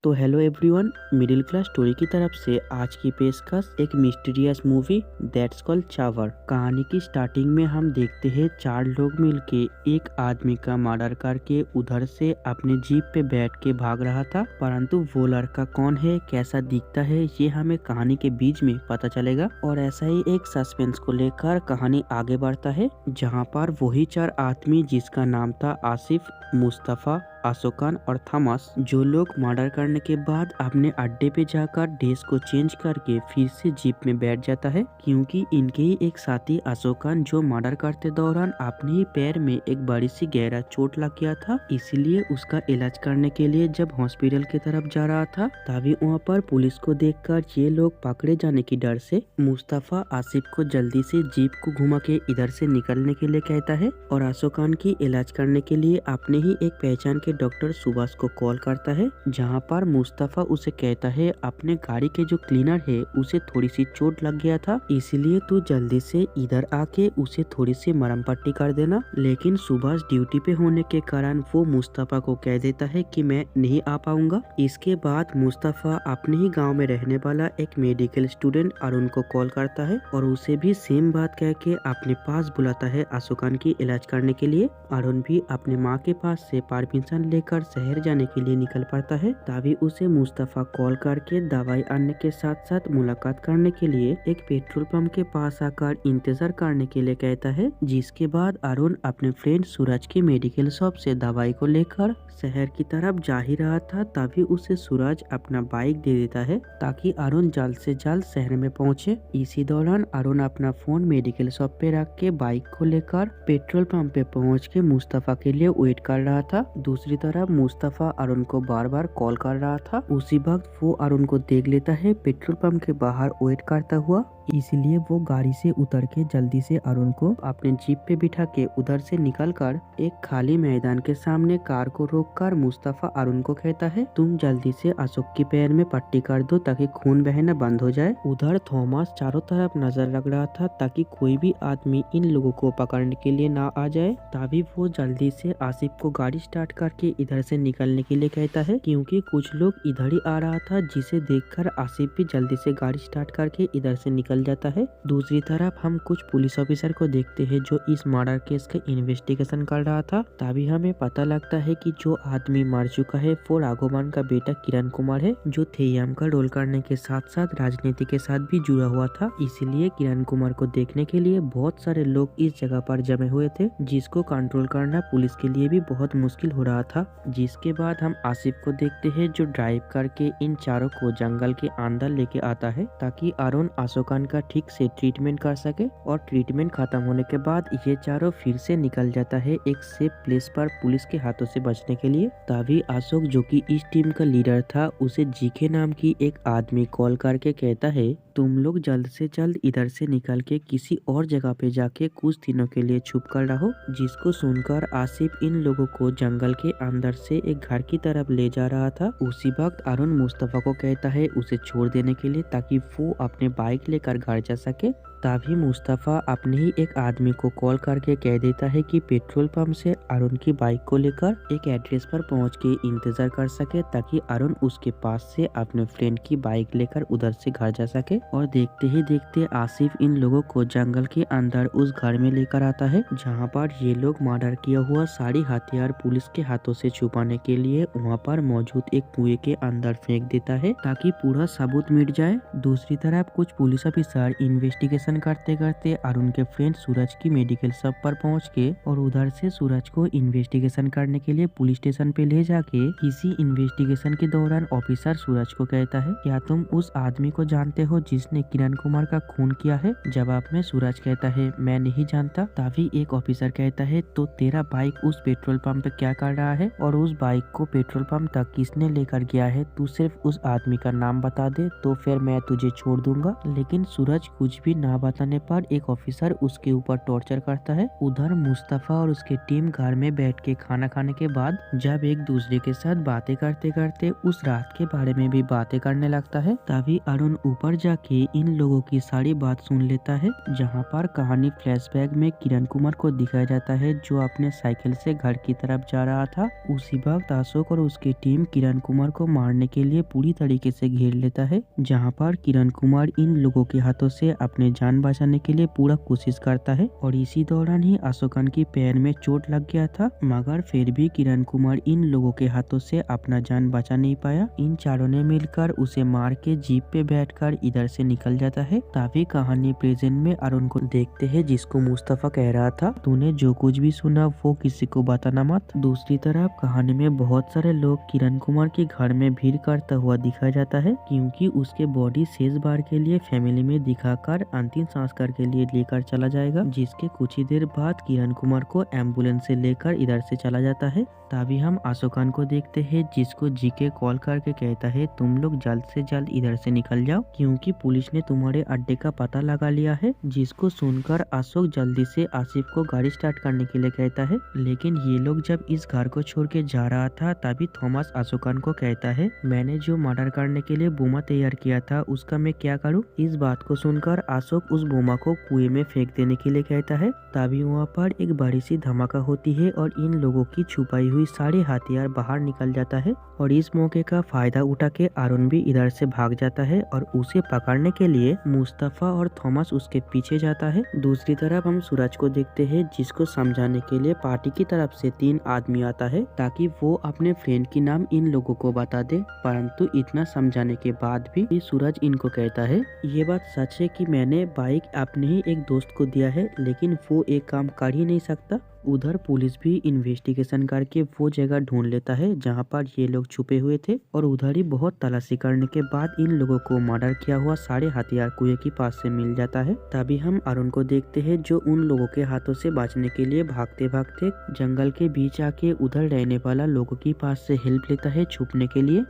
तो hello everyone, middle class story की तरफ से आज की पेशकश एक मिस्टीरियस मूवी दैट्स कॉल्ड चावर। कहानी की स्टार्टिंग में हम देखते हैं चार लोग मिलके एक आदमी का मर्डर करके उधर से अपने जीप पे बैठ के भाग रहा था, परंतु वो लड़का कौन है, कैसा दिखता है, ये हमें कहानी के बीच में पता चलेगा। और ऐसा ही एक सस्पेंस को लेकर कहानी आगे बढ़ता है, जहाँ पर वही चार आदमी जिसका नाम था आसिफ, मुस्तफा, अशोकन और थॉमस, जो लोग मर्डर करने के बाद अपने अड्डे पे जाकर ड्रेस को चेंज करके फिर से जीप में बैठ जाता है, क्योंकि इनके ही एक साथी अशोकन जो मर्डर करते दौरान अपने ही पैर में एक बड़ी सी गहरा चोट लग गया था, इसीलिए उसका इलाज करने के लिए जब हॉस्पिटल की तरफ जा रहा था तभी वहाँ पर पुलिस को देखकर ये लोग पकड़े जाने की डर से मुस्तफा आसिफ को जल्दी से जीप को घुमा के इधर से निकलने के लिए कहता है और अशोकन की इलाज करने के लिए अपने ही एक पहचान के डॉक्टर सुभाष को कॉल करता है, जहां पर मुस्तफा उसे कहता है अपने गाड़ी के जो क्लीनर है उसे थोड़ी सी चोट लग गया था, इसीलिए तू जल्दी से इधर आके उसे थोड़ी सी मरहम पट्टी कर देना। लेकिन सुभाष ड्यूटी पे होने के कारण वो मुस्तफा को कह देता है कि मैं नहीं आ पाऊंगा। इसके बाद मुस्तफा अपने ही गाँव में रहने वाला एक मेडिकल स्टूडेंट अरुण को कॉल करता है और उसे भी सेम बात कह के अपने पास बुलाता है अशोकन की इलाज करने के लिए। अरुण भी अपने माँ के पास से परमिशन लेकर शहर जाने के लिए निकल पड़ता है, तभी उसे मुस्तफा कॉल करके दवाई आने के साथ साथ मुलाकात करने के लिए एक पेट्रोल पंप के पास आकर इंतजार करने के लिए कहता है। जिसके बाद अरुण अपने फ्रेंड सूरज की मेडिकल शॉप से दवाई को लेकर शहर की तरफ जा ही रहा था, तभी उसे सूरज अपना बाइक दे देता है ताकि अरुण जल्द से जल्द शहर में पहुंचे। इसी दौरान अरुण अपना फोन मेडिकल शॉप पे रख के बाइक को लेकर पेट्रोल पंप पे पहुंच के मुस्तफा के लिए वेट कर रहा था। दूसरी तरफ मुस्तफा अरुण को बार बार कॉल कर रहा था। उसी वक्त वो अरुण को देख लेता है पेट्रोल पंप के बाहर वेट करता हुआ, इसलिए वो गाड़ी से उतर के जल्दी से अरुण को अपने जीप पे बिठा के उधर से निकलकर एक खाली मैदान के सामने कार को रोककर मुस्तफा अरुण को कहता है तुम जल्दी से अशोक के पैर में पट्टी कर दो ताकि खून बहना बंद हो जाए। उधर थॉमस चारों तरफ नजर रख रहा था ताकि कोई भी आदमी इन लोगों को पकड़ने के लिए ना आ जाए, तभी वो जल्दी से आसिफ को गाड़ी स्टार्ट करके इधर से निकलने के लिए कहता है, क्योंकि कुछ लोग इधर ही आ रहा था, जिसे देखकर आसिफ भी जल्दी से गाड़ी स्टार्ट करके इधर से निकल जाता है। दूसरी तरफ हम कुछ पुलिस ऑफिसर को देखते हैं जो इस मर्डर केस का इन्वेस्टिगेशन कर रहा था, तभी हमें पता लगता है कि जो आदमी मर चुका है वो राघवान का बेटा किरण कुमार है, जो थेयम का रोल करने के साथ साथ राजनीति के साथ भी जुड़ा हुआ था। इसीलिए किरण कुमार को देखने के लिए बहुत सारे लोग इस जगह पर जमे हुए थे, जिसको कंट्रोल करना पुलिस के लिए भी बहुत मुश्किल हो रहा था। जिसके बाद हम आसिफ को देखते हैं जो ड्राइव करके इन चारों को जंगल के अंदर लेके आता है ताकि अरुण अशोकन का ठीक से ट्रीटमेंट कर सके, और ट्रीटमेंट खत्म होने के बाद ये चारों फिर से निकल जाता है एक सेफ प्लेस पर पुलिस के हाथों से बचने के लिए। तभी अशोक जो कि इस टीम का लीडर था उसे जीके नाम की एक आदमी कॉल करके कहता है तुम लोग जल्द से जल्द इधर से निकल के किसी और जगह पे जाके कुछ दिनों के लिए छुप कर रहो। जिसको सुनकर आसिफ इन लोगों को जंगल के अंदर से एक घर की तरफ ले जा रहा था। उसी वक्त अरुण मुस्तफा को कहता है उसे छोड़ देने के लिए ताकि वो अपने बाइक लेकर घर जा सके। तभी मुस्तफा अपने ही एक आदमी को कॉल करके कह देता है कि पेट्रोल पंप से अरुण की बाइक को लेकर एक एड्रेस पर पहुंच के इंतजार कर सके ताकि अरुण उसके पास से अपने फ्रेंड की बाइक लेकर उधर से घर जा सके। और देखते ही देखते आसिफ इन लोगों को जंगल के अंदर उस घर में लेकर आता है, जहां पर ये लोग मर्डर किया हुआ सारी हथियार पुलिस के हाथों से छुपाने के लिए वहां पर मौजूद एक कुएं के अंदर फेंक देता है ताकि पूरा सबूत मिट जाए। दूसरी तरफ कुछ पुलिस ऑफिसर इन्वेस्टिगेशन करते करते अरुण के फ्रेंड सूरज की मेडिकल शॉप पर पहुंच के और उधर से सूरज को इन्वेस्टिगेशन करने के लिए पुलिस स्टेशन पे ले जाके इसी इन्वेस्टिगेशन के दौरान ऑफिसर सूरज को कहता है क्या तुम उस आदमी को जानते हो जिसने किरण कुमार का खून किया है। जवाब में सूरज कहता है मैं नहीं जानता। तभी एक ऑफिसर कहता है तो तेरा बाइक उस पेट्रोल पंप पे क्या कर रहा है और उस बाइक को पेट्रोल पंप तक किसने लेकर गया है, तू सिर्फ उस आदमी का नाम बता दे तो फिर मैं तुझे छोड़ दूंगा। लेकिन सूरज कुछ भी ना बताने पर एक ऑफिसर उसके ऊपर टॉर्चर करता है। उधर मुस्तफा और उसकी टीम घर में बैठ के खाना खाने के बाद जब एक दूसरे के साथ बातें करते करते उस रात के बारे में भी बातें करने लगता है, तभी अरुण ऊपर जाके इन लोगों की सारी बात सुन लेता है। जहाँ पर कहानी फ्लैशबैक में किरण कुमार को दिखाया जाता है जो अपने साइकिल से घर की तरफ जा रहा था। उसी वक्त अशोक और उसकी टीम किरण कुमार को मारने के लिए पूरी तरीके से घेर लेता है। जहाँ पर किरण कुमार इन लोगों के हाथों से अपने जान बचाने के लिए पूरा कोशिश करता है और इसी दौरान ही अशोकन की पैर में चोट लग गया था, मगर फिर भी किरण कुमार इन लोगों के हाथों से अपना जान बचा नहीं पाया। इन चारों ने मिलकर उसे मार के जीप पे बैठकर इधर से निकल जाता है। तभी कहानी प्रेजेंट में अरुण को देखते हैं जिसको मुस्तफा कह रहा था तूने जो कुछ भी सुना वो किसी को बताना मत। दूसरी तरफ कहानी में बहुत सारे लोग किरण कुमार के घर में भीड़ करता हुआ दिखाया जाता है क्योंकि उसके बॉडी शेष बार के लिए फैमिली में दिखाकर अंतिम संस्कार के लिए लेकर चला जाएगा, जिसके कुछ ही देर बाद किरण कुमार को एम्बुलेंस से लेकर इधर से चला जाता है। तभी हम अशोकन को देखते हैं जिसको जीके कॉल करके कहता है तुम लोग जल्द से जल्द इधर से निकल जाओ क्योंकि पुलिस ने तुम्हारे अड्डे का पता लगा लिया है। जिसको सुनकर अशोक जल्दी से आसिफ को गाड़ी स्टार्ट करने के लिए कहता है, लेकिन ये लोग जब इस घर को छोड़ के जा रहा था तभी थॉमस अशोकन को कहता है मैंने जो मर्डर करने के लिए बोमा तैयार किया था उसका मैं क्या करूं। इस बात को सुनकर अशोक उस बोमा को कुएं में फेंक देने के लिए कहता है। तभी वहाँ पर एक बड़ी सी धमाका होती है और इन लोगों की छुपाई हुई सारे हथियार बाहर निकल जाता है और इस मौके का फायदा उठा के अरुण भी इधर से भाग जाता है और उसे पकड़ने के लिए मुस्तफा और थॉमस उसके पीछे जाता है। दूसरी तरफ हम सूरज को देखते हैं जिसको समझाने के लिए पार्टी की तरफ से 3 आदमी आता है ताकि वो अपने फ्रेंड की नाम इन लोगों को बता दे, परंतु इतना समझाने के बाद भी सूरज इनको कहता है ये बात सच है कि मैंने बाइक अपने ही एक दोस्त को दिया है लेकिन वो एक काम कर ही नहीं सकता। उधर पुलिस भी इन्वेस्टिगेशन करके वो जगह ढूंढ लेता है जहां पर ये लोग छुपे हुए थे और उधर ही बहुत तलाशी करने के बाद इन लोगों को मर्डर किया हुआ सारे हथियार कुएं के पास से मिल जाता है। तभी हम अरुण को देखते हैं जो उन लोगों के हाथों से बचने के लिए भागते भागते जंगल के बीच आके उधर रहने वाला लोगों के पास से हेल्प लेता है छुपने के लिए,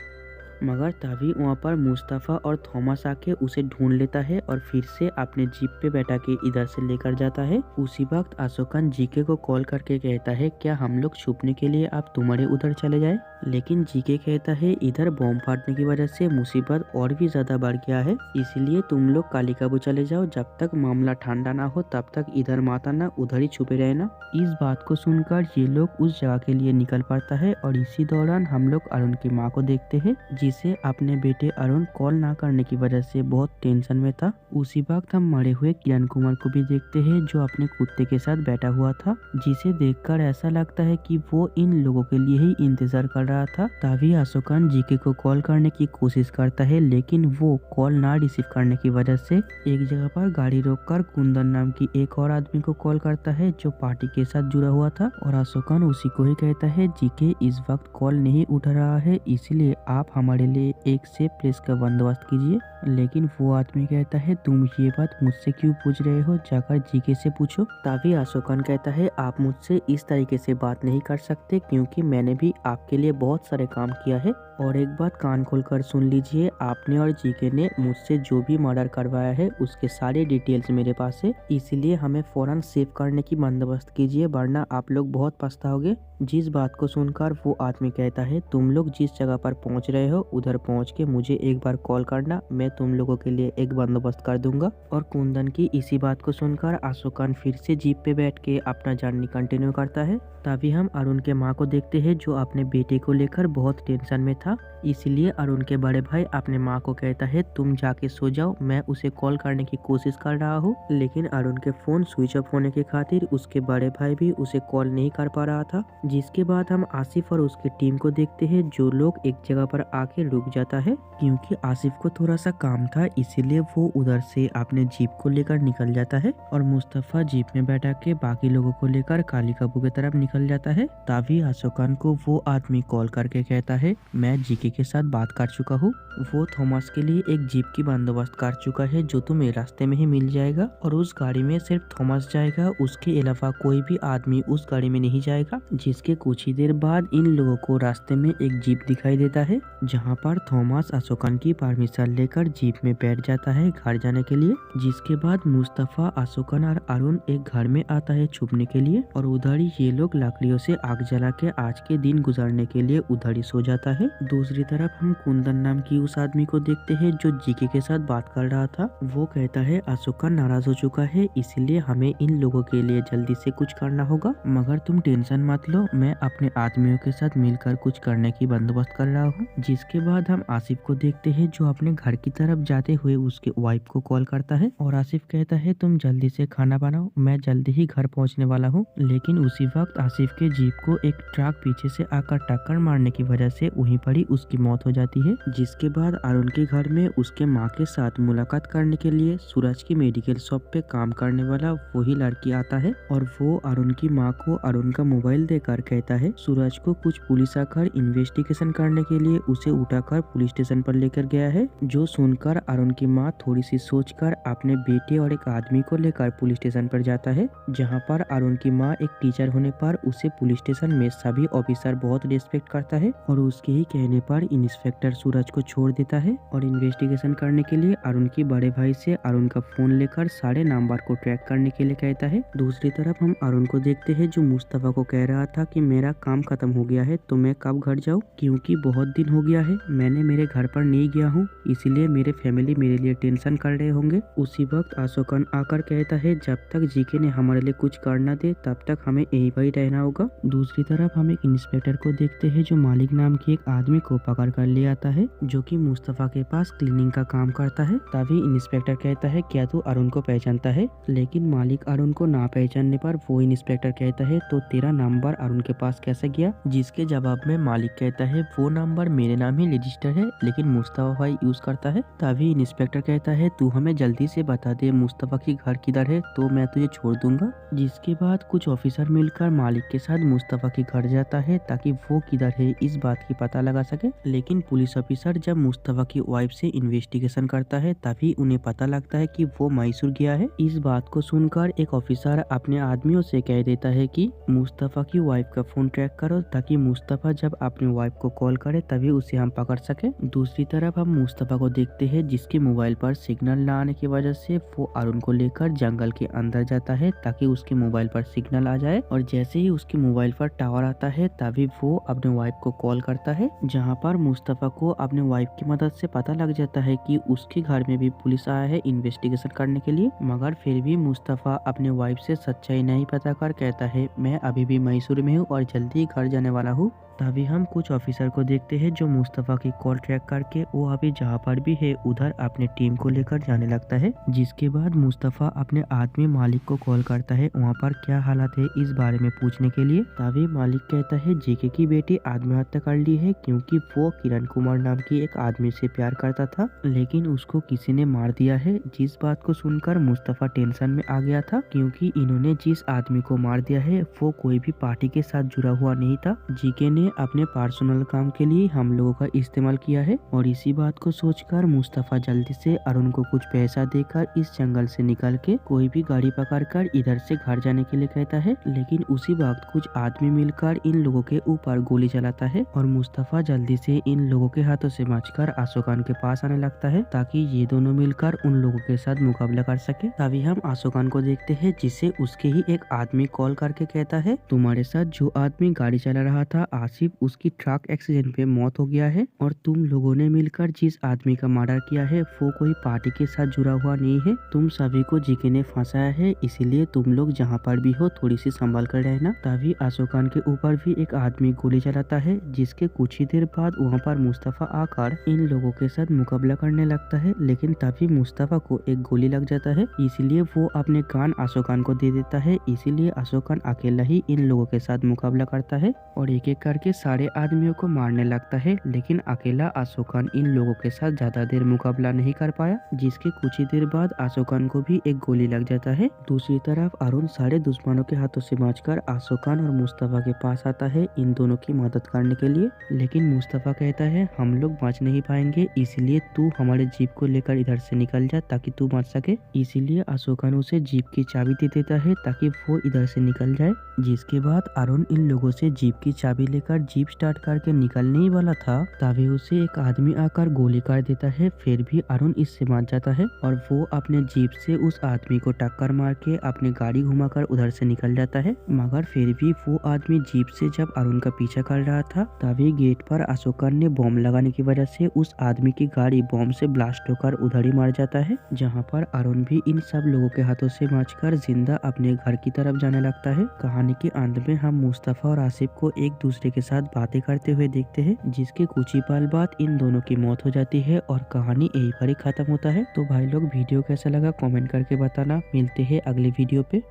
मगर तभी वहाँ पर मुस्तफा और थॉमस आके उसे ढूंढ लेता है और फिर से अपने जीप पे बैठा के इधर से लेकर जाता है। उसी वक्त अशोकन जीके को कॉल करके कहता है क्या हम लोग छुपने के लिए आप तुम्हारे उधर चले जाए, लेकिन जीके कहता है इधर बॉम्ब फाटने की वजह से मुसीबत और भी ज्यादा बढ़ गया है, इसलिए तुम लोग कालीकाबू चले जाओ, जब तक मामला ठंडा ना हो तब तक इधर मत आना, उधर ही छुपे रहना। इस बात को सुनकर ये लोग उस जगह के लिए निकल पड़ता है और इसी दौरान हम लोग अरुण की माँ को देखते हैं जिसे अपने बेटे अरुण कॉल ना करने की वजह से बहुत टेंशन में था। उसी वक्त हम मरे हुए किरण कुमार को भी देखते हैं जो अपने कुत्ते के साथ बैठा हुआ था, जिसे देखकर ऐसा लगता है कि वो इन लोगों के लिए ही इंतजार कर रहा था। तभी अशोकन जीके को कॉल करने की कोशिश करता है लेकिन वो कॉल ना रिसीव करने की वजह से एक जगह पर गाड़ी रोककर कुंदन नाम की एक और आदमी को कॉल करता है जो पार्टी के साथ जुड़ा हुआ था और अशोकन उसी को ही कहता है जीके इस वक्त कॉल नहीं उठा रहा है इसलिए आप हमारे लिए एक सेफ प्लेस का बंदोबस्त कीजिए। लेकिन वो आदमी कहता है तुम ये बात मुझसे क्यों पूछ रहे हो, जाकर जीके से पूछो। तभी अशोकन कहता है आप मुझसे इस तरीके से बात नहीं कर सकते क्योंकि मैंने भी आपके लिए बहुत सारे काम किया है और एक बात कान खोलकर सुन लीजिए, आपने और जीके ने मुझसे जो भी मर्डर करवाया है उसके सारे डिटेल्स मेरे पास है, इसलिए हमें फौरन सेव करने की बंदोबस्त कीजिए वरना आप लोग बहुत पछताओगे। जिस बात को सुनकर वो आदमी कहता है तुम लोग जिस जगह पर पहुंच रहे हो उधर पहुंच के मुझे एक बार कॉल करना, मैं तुम लोगों के लिए एक बंदोबस्त कर दूंगा। और कुंदन की इसी बात को सुनकर अशोकन फिर से जीप पे बैठ के अपना जर्नी कंटिन्यू करता है। तभी हम अरुण के माँ को देखते हैं जो अपने बेटे को लेकर बहुत टेंशन में था, इसलिए अरुण के बड़े भाई अपने माँ को कहता है तुम जाके सो जाओ, मैं उसे कॉल करने की कोशिश कर रहा हूँ। लेकिन अरुण के फोन स्विच ऑफ होने के खातिर उसके बड़े भाई भी उसे कॉल नहीं कर पा रहा था। जिसके बाद हम आसिफ और उसकी टीम को देखते हैं जो लोग एक जगह पर आके रुक जाता है क्योंकि आसिफ को थोड़ा सा काम था, इसीलिए वो उधर से अपने जीप को लेकर निकल जाता है और मुस्तफा जीप में बैठा के बाकी लोगों को लेकर कालीकाबू की तरफ निकल जाता है। तभी अशोकन को वो आदमी कॉल करके कहता है मैं मैं जीके के साथ बात कर चुका हूँ। वो थॉमस के लिए एक जीप की बंदोबस्त कर चुका है जो तुम्हें रास्ते में ही मिल जाएगा और उस गाड़ी में सिर्फ थॉमस जाएगा, उसके अलावा कोई भी आदमी उस गाड़ी में नहीं जाएगा। जिसके कुछ ही देर बाद इन लोगों को रास्ते में एक जीप दिखाई देता है जहाँ पर थॉमस अशोकन की परमिशन लेकर जीप में बैठ जाता है घर जाने के लिए। जिसके बाद मुस्तफा, अशोकन और अरुण एक घर में आता है छुपने के लिए और उधर ही ये लोग लकड़ियों से आग जला के आज के दिन गुजारने के लिए उधर ही सो जाता है। दूसरी तरफ हम कुंदन नाम की उस आदमी को देखते हैं जो जीके के साथ बात कर रहा था। वो कहता है अशोकन नाराज हो चुका है, इसलिए हमें इन लोगों के लिए जल्दी से कुछ करना होगा, मगर तुम टेंशन मत लो, मैं अपने आदमियों के साथ मिलकर कुछ करने की बंदोबस्त कर रहा हूँ। जिसके बाद हम आसिफ को देखते हैं जो अपने घर की तरफ जाते हुए उसके वाइफ को कॉल करता है और आसिफ कहता है तुम जल्दी से खाना बनाओ, मैं जल्दी ही घर पहुँचने वाला हूँ। लेकिन उसी वक्त आसिफ के जीप को एक ट्रक पीछे से आकर टक्कर मारने की वजह से वहीं पर ही उसकी मौत हो जाती है। जिसके बाद अरुण के घर में उसके माँ के साथ मुलाकात करने के लिए सूरज की मेडिकल शॉप पे काम करने वाला वही लड़की आता है और वो अरुण की माँ को अरुण का मोबाइल देकर कहता है सूरज को कुछ पुलिस आकर इन्वेस्टिगेशन करने के लिए उसे उठाकर पुलिस स्टेशन पर लेकर गया है। जो सुनकर अरुण की माँ थोड़ी सी सोचकर अपने बेटे और एक आदमी को लेकर पुलिस स्टेशन पर जाता है, जहाँ पर अरुण की माँ एक टीचर होने पर उसे पुलिस स्टेशन में सभी ऑफिसर बहुत रिस्पेक्ट करता है और उसके ही कहने पर इंस्पेक्टर सूरज को छोड़ देता है और इन्वेस्टिगेशन करने के लिए अरुण के बड़े भाई से अरुण का फोन लेकर सारे नंबर को ट्रैक करने के लिए कहता है। दूसरी तरफ हम अरुण को देखते हैं जो मुस्तफा को कह रहा था कि मेरा काम खत्म हो गया है तो मैं कब घर जाऊँ, क्योंकि बहुत दिन हो गया है मैंने मेरे घर पर नहीं गया हूँ, इसलिए मेरे फैमिली मेरे लिए टेंशन कर रहे होंगे। उसी वक्त अशोकन आकर कहता है जब तक जीके ने हमारे लिए कुछ कर न दे तब तक हमें यहीं पर ही रहना होगा। दूसरी तरफ हम एक इंस्पेक्टर को देखते हैं जो मालिक नाम के एक आदमी को पकड़ कर ले आता है जो कि मुस्तफा के पास क्लीनिंग का काम करता है। तभी इंस्पेक्टर कहता है क्या तू अरुण को पहचानता है, लेकिन मालिक अरुण को ना पहचानने पर वो इंस्पेक्टर कहता है तो तेरा नंबर अरुण के पास कैसे गया। जिसके जवाब में मालिक कहता है वो नंबर मेरे नाम ही रजिस्टर है लेकिन मुस्तफा भाई यूज करता है। तभी इंस्पेक्टर कहता है तू हमें जल्दी से बता दे मुस्तफा की घर किधर है तो मैं तुझे छोड़ दूंगा। जिसके बाद कुछ ऑफिसर मिलकर मालिक के साथ मुस्तफा के घर जाता है ताकि वो किधर है इस बात की पता लगा सके। लेकिन पुलिस ऑफिसर जब मुस्तफा की वाइफ से इन्वेस्टिगेशन करता है तभी उन्हें पता लगता है कि वो मैसूर गया है। इस बात को सुनकर एक ऑफिसर अपने आदमियों से कह देता है कि मुस्तफा की वाइफ का फोन ट्रैक करो ताकि मुस्तफा जब अपनी वाइफ को कॉल करे तभी उसे हम पकड़ सके। दूसरी तरफ हम मुस्तफा को देखते हैं जिसके मोबाइल पर सिग्नल न आने की वजह से वो अरुण को लेकर जंगल के अंदर जाता है ताकि उसके मोबाइल पर सिग्नल आ जाए और जैसे ही उसके मोबाइल पर टावर आता है तभी वो अपने वाइफ को कॉल करता है, जहाँ पर मुस्तफा को अपने वाइफ की मदद से पता लग जाता है कि उसके घर में भी पुलिस आया है इन्वेस्टिगेशन करने के लिए। मगर फिर भी मुस्तफा अपने वाइफ से सच्चाई नहीं पता कर कहता है मैं अभी भी मैसूर में हूँ और जल्दी ही घर जाने वाला हूँ। तभी हम कुछ ऑफिसर को देखते हैं जो मुस्तफा की कॉल ट्रैक करके वो अभी जहाँ पर भी है उधर अपने टीम को लेकर जाने लगता है। जिसके बाद मुस्तफा अपने आदमी मालिक को कॉल करता है वहाँ पर क्या हालात है इस बारे में पूछने के लिए। तभी मालिक कहता है जेके की बेटी आत्महत्या कर ली है क्योंकि वो किरण कुमार नाम की एक आदमी से प्यार करता था लेकिन उसको किसी ने मार दिया है। जिस बात को सुनकर मुस्तफा टेंशन में आ गया था क्योंकि इन्होंने जिस आदमी को मार दिया है वो कोई भी पार्टी के साथ जुड़ा हुआ नहीं था। जीके ने अपने पर्सनल काम के लिए हम लोगों का इस्तेमाल किया है और इसी बात को सोचकर मुस्तफा जल्दी से अरुण को कुछ पैसा देकर इस जंगल से निकल के कोई भी गाड़ी पकड़कर इधर से घर जाने के लिए कहता है। लेकिन उसी वक्त कुछ आदमी मिलकर इन लोगों के ऊपर गोली चलाता है और मुस्तफा जल्दी से इन लोगों के हाथों से बचकर अशोकन के पास आने लगता है ताकि ये दोनों मिलकर उन लोगों के साथ मुकाबला कर सके। तभी हम अशोकन को देखते हैं जिसे उसके ही एक आदमी कॉल करके कहता है तुम्हारे साथ जो आदमी गाड़ी चला रहा था आसिफ, उसकी ट्रक एक्सीडेंट में मौत हो गया है और तुम लोगों ने मिलकर जिस आदमी का मर्डर किया है वो कोई पार्टी के साथ जुड़ा हुआ नहीं है। तुम सभी को जीके ने फंसाया है, इसीलिए तुम लोग जहाँ पर भी हो थोड़ी सी संभल कर रहना। तभी अशोकन के ऊपर भी एक आदमी गोली चलाता है जिसके कुछ ही देर बाद वहाँ पर मुस्तफा आकर इन लोगों के साथ मुकाबला करने लगता है। लेकिन तभी मुस्तफा को एक गोली लग जाता है, इसीलिए वो अपने कान अशोकन को दे देता है। इसीलिए अशोकन अकेला ही इन लोगों के साथ मुकाबला करता है और एक एक करके के सारे आदमियों को मारने लगता है, लेकिन अकेला अशोकन इन लोगों के साथ ज्यादा देर मुकाबला नहीं कर पाया, जिसके कुछ ही देर बाद अशोकन को भी एक गोली लग जाता है। दूसरी तरफ अरुण सारे दुश्मनों के हाथों से बचकर अशोकन और मुस्तफा के पास आता है इन दोनों की मदद करने के लिए, लेकिन मुस्तफा कहता है हम लोग बच नहीं पाएंगे, इसलिए तू हमारे जीप को लेकर इधर से निकल जा ताकि तू बच सके। इसीलिए अशोकन उसे जीप की चाबी दे देता है ताकि वो इधर से निकल जाए। जिसके बाद अरुण इन लोगों से जीप की चाबी लेकर जीप स्टार्ट करके निकलने ही वाला था, तभी उसे एक आदमी आकर गोली कर देता है। फिर भी अरुण इससे बच जाता है और वो अपने जीप से उस आदमी को टक्कर मार के अपनी गाड़ी घुमाकर उधर से निकल जाता है। मगर फिर भी वो आदमी जीप से जब अरुण का पीछा कर रहा था, तभी गेट पर अशोकन ने बॉम्ब लगाने की वजह से उस आदमी की गाड़ी बॉम्ब से ब्लास्ट होकर उधर ही मर जाता है, जहाँ पर अरुण भी इन सब लोगों के हाथों से बचकर जिंदा अपने घर की तरफ जाने लगता है। कहानी के अंत में हम मुस्तफा और आसिफ को एक दूसरे के साथ बातें करते हुए देखते हैं, जिसके कुछ ही पल बाद इन दोनों की मौत हो जाती है और कहानी यही पर ही खत्म होता है। तो भाई लोग वीडियो कैसा लगा कमेंट करके बताना। मिलते हैं अगले वीडियो पे।